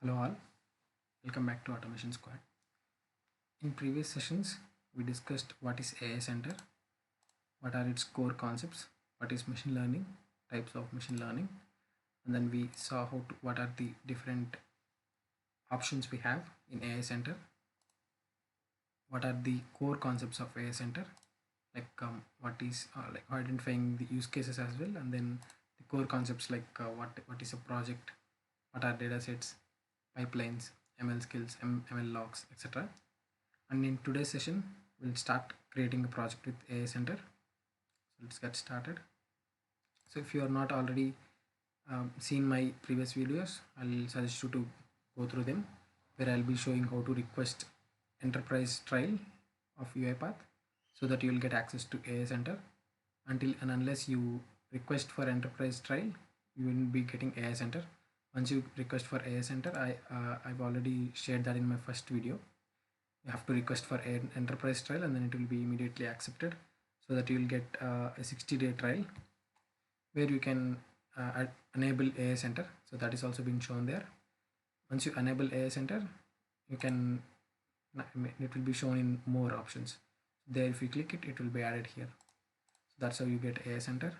Hello all, welcome back to Automation Squad. In previous sessions, we discussed what is AI Center, what are its core concepts, what is machine learning, types of machine learning, and then we saw what are the different options we have in AI Center, what are the core concepts of AI Center, what is like identifying the use cases as well, and then the core concepts what is a project, what are data sets, pipelines, ML skills, ML logs, etc. And in today's session, we'll start creating a project with AI Center. So let's get started. So if you are not already seen my previous videos, I'll suggest you to go through them, where I'll be showing how to request enterprise trial of UiPath so that you will get access to AI Center. Until and unless you request for enterprise trial, you will be getting AI Center. Once you request for AI Center, I've already shared that in my first video. You have to request for an enterprise trial and then it will be immediately accepted, so that you will get a 60-day trial where you can enable AI Center. So that is also being shown there. Once you enable AI Center, you can it will be shown in more options there. If you click it, it will be added here. So that's how you get AI Center.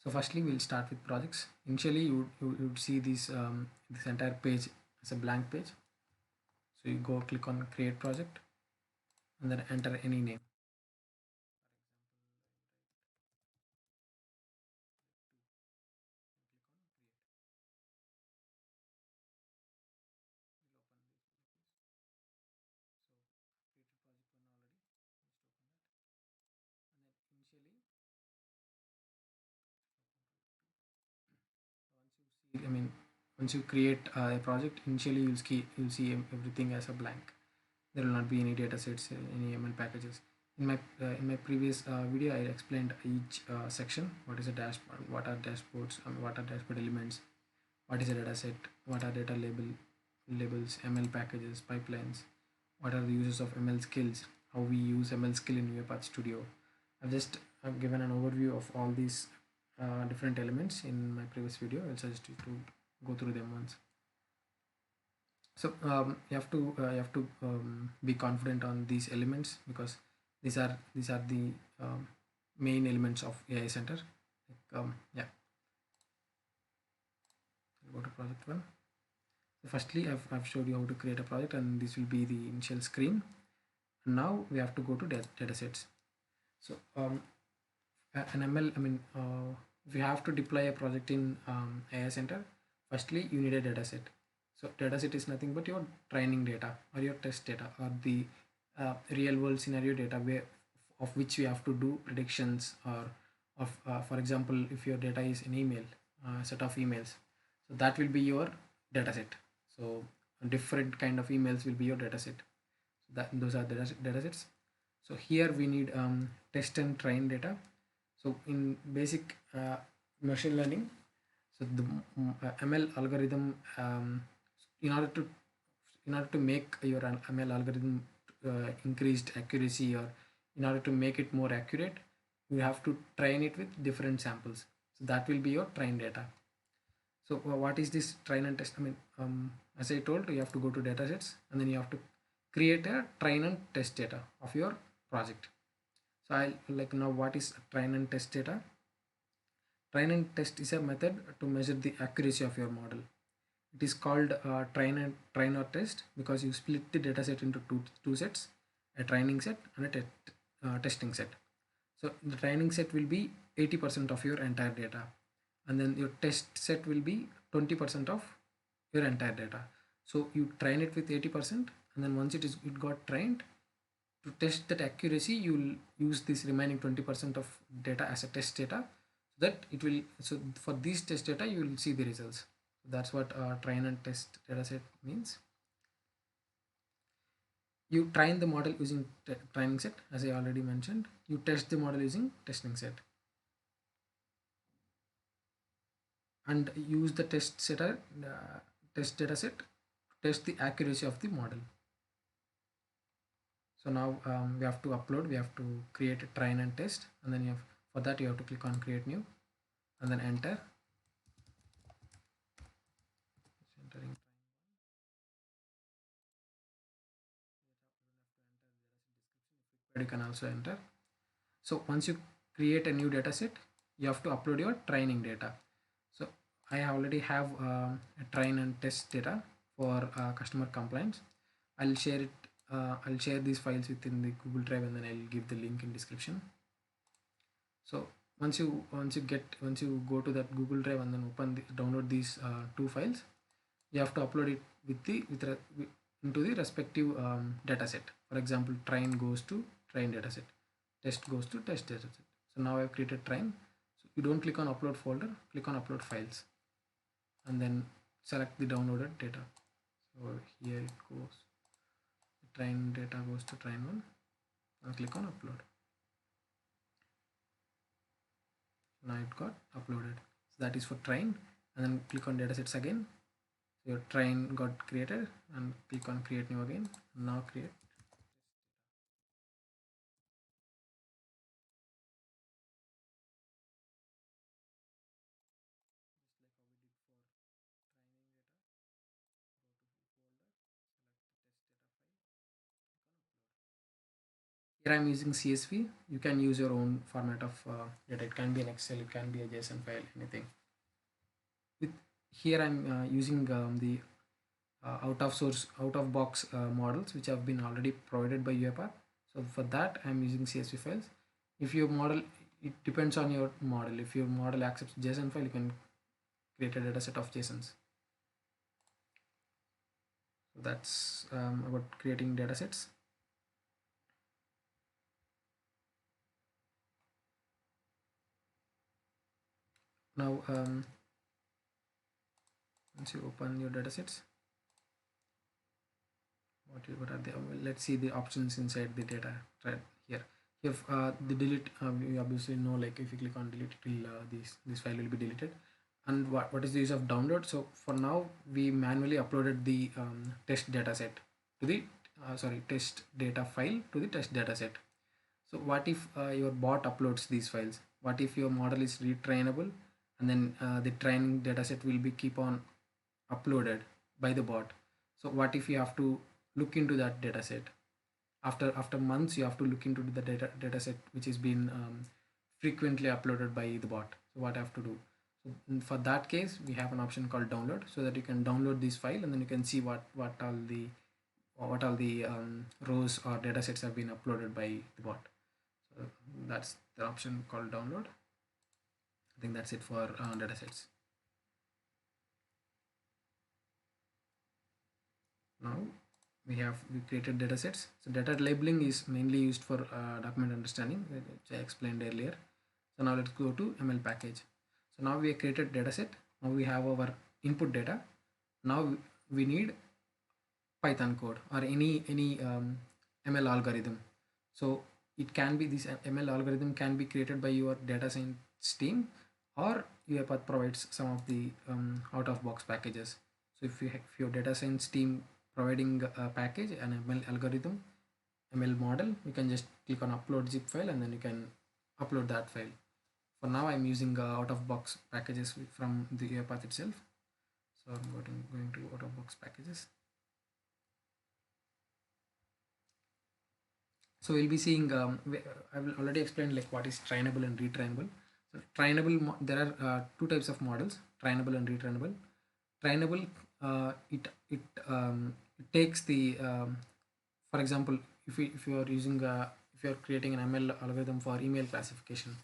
So firstly, we'll start with projects. Initially, you would see this entire page as a blank page. So you go click on create project and then enter any name. I mean, once you create a project, initially you'll see everything as a blank. There will not be any data sets, any ML packages. In my previous video, I explained each section. What is a dashboard? What are dashboards? What are dashboard elements? What is a data set? What are data labels? ML packages, pipelines. What are the uses of ML skills? How we use ML skill in UiPath Studio. I've given an overview of all these different elements in my previous video. I'll suggest you to go through them once. So you have to be confident on these elements, because these are the main elements of AI Center. Yeah, go to project one. So firstly, I've showed you how to create a project, and this will be the initial screen. And now we have to go to data sets. So an ML, if you have to deploy a project in AI Center, firstly you need a data set. So data set is nothing but your training data or your test data or the real world scenario data of which you have to do predictions, or for example, if your data is an email, set of emails, so that will be your data set. So different kind of emails will be your data set. Those are data sets. So here we need test and train data. So in basic machine learning, so the ML algorithm, in order to make your ML algorithm increased accuracy, or in order to make it more accurate, you have to train it with different samples. So that will be your train data. So what is this train and test? As I told, you have to go to datasets and then you have to create a train and test data of your project. So I like now what is train and test data? Train and test is a method to measure the accuracy of your model. It is called train or test because you split the data set into two sets, a training set and a testing set. So the training set will be 80% of your entire data, and then your test set will be 20% of your entire data. So you train it with 80%, and then once it got trained, to test that accuracy, you will use this remaining 20% of data as a test data, so that it will, so for these test data you will see the results. So that's what train and test data set means. You train the model using training set, as I already mentioned. You test the model using testing set, and use the test data set to test the accuracy of the model. So now we have to upload, we have to create a train and test, and then for that you have to click on create new and then enter. where you can also enter. So once you create a new data set, you have to upload your training data. So I already have a train and test data for customer complaints. I'll share it. I'll share these files within the Google Drive, and then I'll give the link in description. So once you go to that Google Drive and then download these two files, you have to upload it into the respective data set. For example, train goes to train data set, test goes to test data set. So now I've created train. So you don't click on upload folder, click on upload files, and then select the downloaded data. So here it goes. The train data goes to train one. Now click on upload. Now it got uploaded. So that is for train, and then click on datasets again. So your train got created, and click on create new again. Now create. Here I'm using CSV. You can use your own format of data. It can be an Excel, it can be a JSON file, anything. With here I'm using the out of box models which have been already provided by UiPath. So for that I'm using CSV files. If your model, it depends on your model. If your model accepts JSON file, you can create a data set of JSONs. So that's about creating data sets. Now once you open your data sets, what are they? Well, let's see the options inside the data right here. If the delete, you obviously know, like if you click on delete, it will this file will be deleted. And what is the use of download? So for now we manually uploaded the test data set to the test data file to the test data set. So what if your bot uploads these files? What if your model is retrainable, and then the training data set will be keep on uploaded by the bot? So what if you have to look into that data set after months? You have to look into the data set which is been frequently uploaded by the bot. So what I have to do? So for that case, we have an option called download, so that you can download this file, and then you can see what all the rows or data sets have been uploaded by the bot. So that's the option called download. I think that's it for data sets. Now we created data sets. So data labeling is mainly used for document understanding, which I explained earlier. So now let's go to ML package. So now we have created data set. Now we have our input data. Now we need Python code or any ML algorithm. So it can be, this ML algorithm can be created by your data science team, or UiPath provides some of the out of box packages. So if your data science team providing a package, an ML algorithm, ML model, you can just click on upload zip file, and then you can upload that file. For now I'm using out of box packages from the UiPath itself. So I'm going to out of box packages. So we'll be seeing, I will already explain like what is trainable and retrainable. So trainable, there are two types of models, trainable and retrainable. Trainable, it takes the, for example, if you are using if you are creating an ML algorithm for email classification,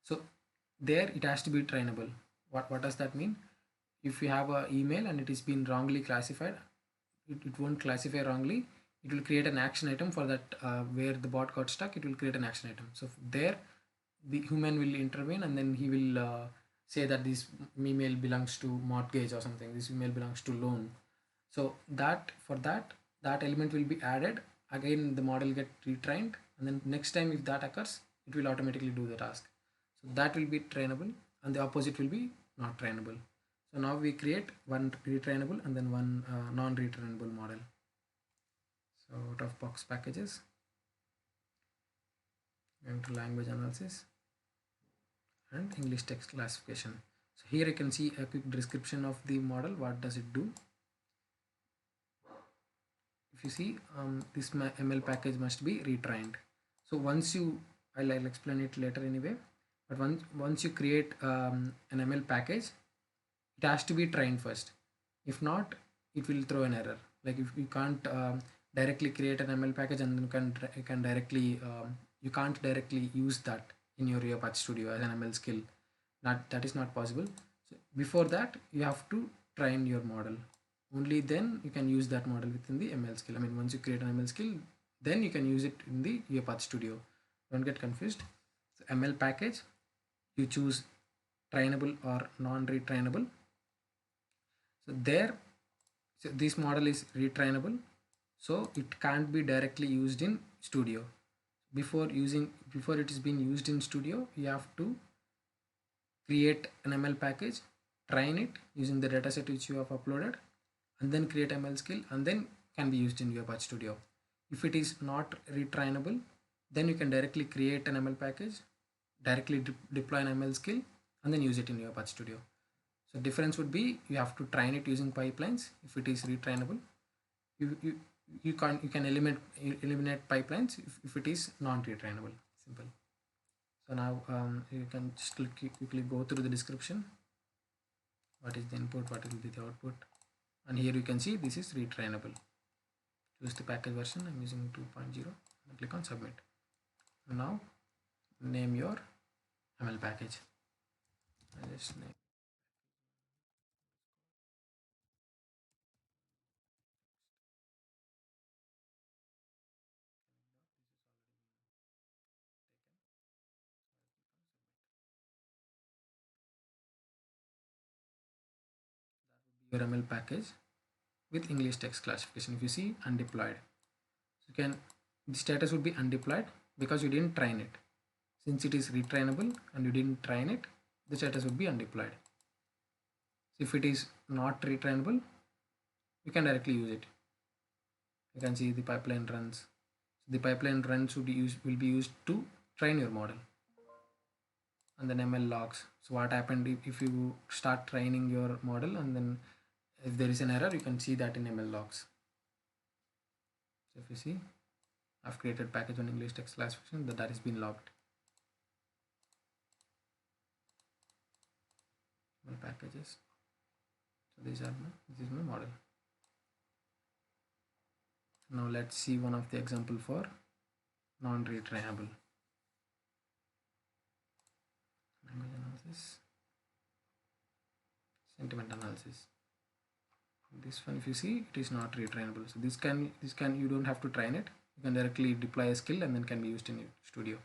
so there it has to be trainable. What does that mean? If you have a email and it is been wrongly classified, it won't classify wrongly. It will create an action item for that, where the bot got stuck. It will create an action item. So there the human will intervene, and then he will say that this email belongs to mortgage or something, this email belongs to loan. So that for that element will be added. Again the model get retrained, and then next time if that occurs, it will automatically do the task. So that will be trainable, and the opposite will be not trainable. So now we create one retrainable and then one non-retrainable model. So out of box packages, going to language analysis and English text classification. So here you can see a quick description of the model. What does it do? If you see, this ML package must be retrained. So once you, I'll explain it later anyway, but once you create an ML package, it has to be trained first. If not, it will throw an error. Like if you can't directly create an ML package and then you can directly you can't directly use that in your Apache Studio as an ML skill. That is not possible. So before that, you have to train your model. Only then you can use that model within the ML skill. I mean, once you create an ML skill, then you can use it in the Apache Studio. Don't get confused. So ML package, you choose trainable or non-retrainable. So there, so this model is retrainable, so it can't be directly used in Studio. Before it is being used in Studio, you have to create an ML package, train it using the dataset which you have uploaded, and then create ML skill, and then can be used in your Apache Studio. If it is not retrainable, then you can directly create an ML package, directly deploy an ML skill, and then use it in your Apache Studio. So difference would be you have to train it using pipelines. If it is retrainable, you can eliminate pipelines if it is non-retrainable. Simple. So now you can just quickly go through the description. What is the input? What will be the output? And here you can see this is retrainable. Choose the package version. I'm using 2.0. Click on submit. Now name your ML package. I just name. Your ML package with English text classification. If you see undeployed, so you can, the status would be undeployed because you didn't train it. Since it is retrainable and you didn't train it, the status would be undeployed. So if it is not retrainable, you can directly use it. You can see the pipeline runs. The pipeline runs will be used to train your model. And then ML logs. So what happened if you start training your model, and then if there is an error, you can see that in ML logs. So if you see, I've created package on English text classification, that has been logged. My packages. So this is my model. Now let's see one of the example for non-retrainable. Language analysis, sentiment analysis. This one, if you see, it is not retrainable. So this can you don't have to train it. You can directly deploy a skill and then can be used in your Studio.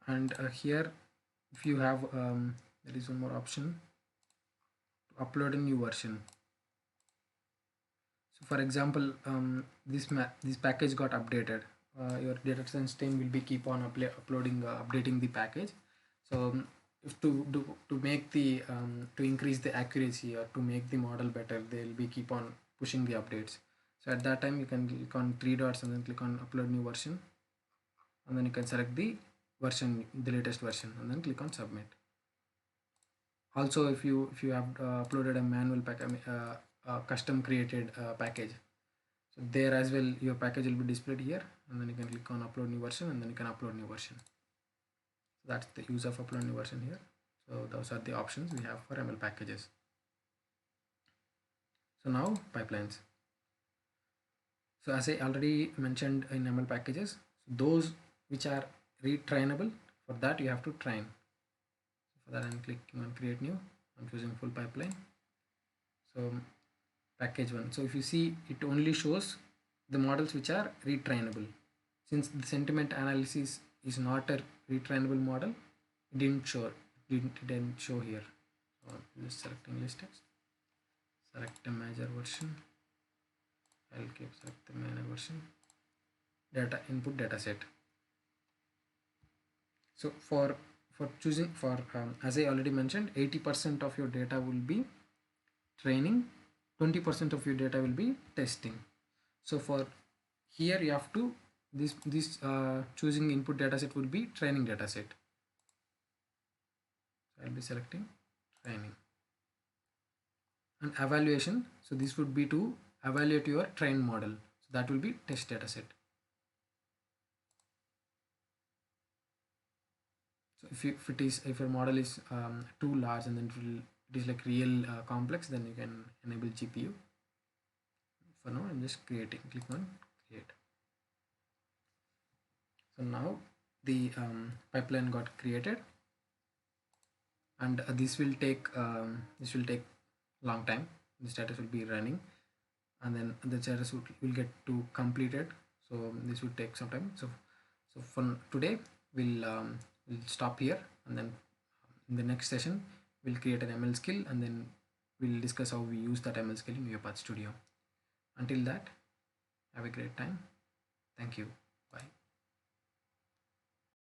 And here, if you have there is one more option to upload a new version. So for example, this package got updated. Your data science team will be keep on updating the package. So if to make the to increase the accuracy or to make the model better, they'll be keep on pushing the updates. So at that time, you can click on three dots and then click on upload new version, and then you can select the version, the latest version, and then click on submit. Also, if you have uploaded a manual custom created package, so there as well your package will be displayed here, and then you can click on upload new version, and then you can upload new version. So that's the use of upload new version here. So those are the options we have for ML packages. So now pipelines. So as I already mentioned in ML packages, those which are retrainable, for that you have to train. So for that I'm clicking on create new. I'm choosing full pipeline. So package one. So if you see, it only shows the models which are retrainable. Since the sentiment analysis is not a retrainable model, it didn't show here. So just select English text, select a major version, I'll keep select the main version, data input data set. So for choosing for as I already mentioned, 80% of your data will be training, 20% of your data will be testing. So for here you have to this choosing input data set will be training data set. So I'll be selecting training. And evaluation, so this would be to evaluate your trained model, so that will be test data set. So if it is, if your model is too large and then it is like real complex, then you can enable GPU. For now I'm just creating, click on create. So now the pipeline got created, and this will take long time. The status will be running, and then the status will get to completed, so this will take some time. So for today we'll stop here, and then in the next session we'll create an ML skill, and then we'll discuss how we use that ML skill in UiPath Studio. Until that, have a great time. Thank you. Bye.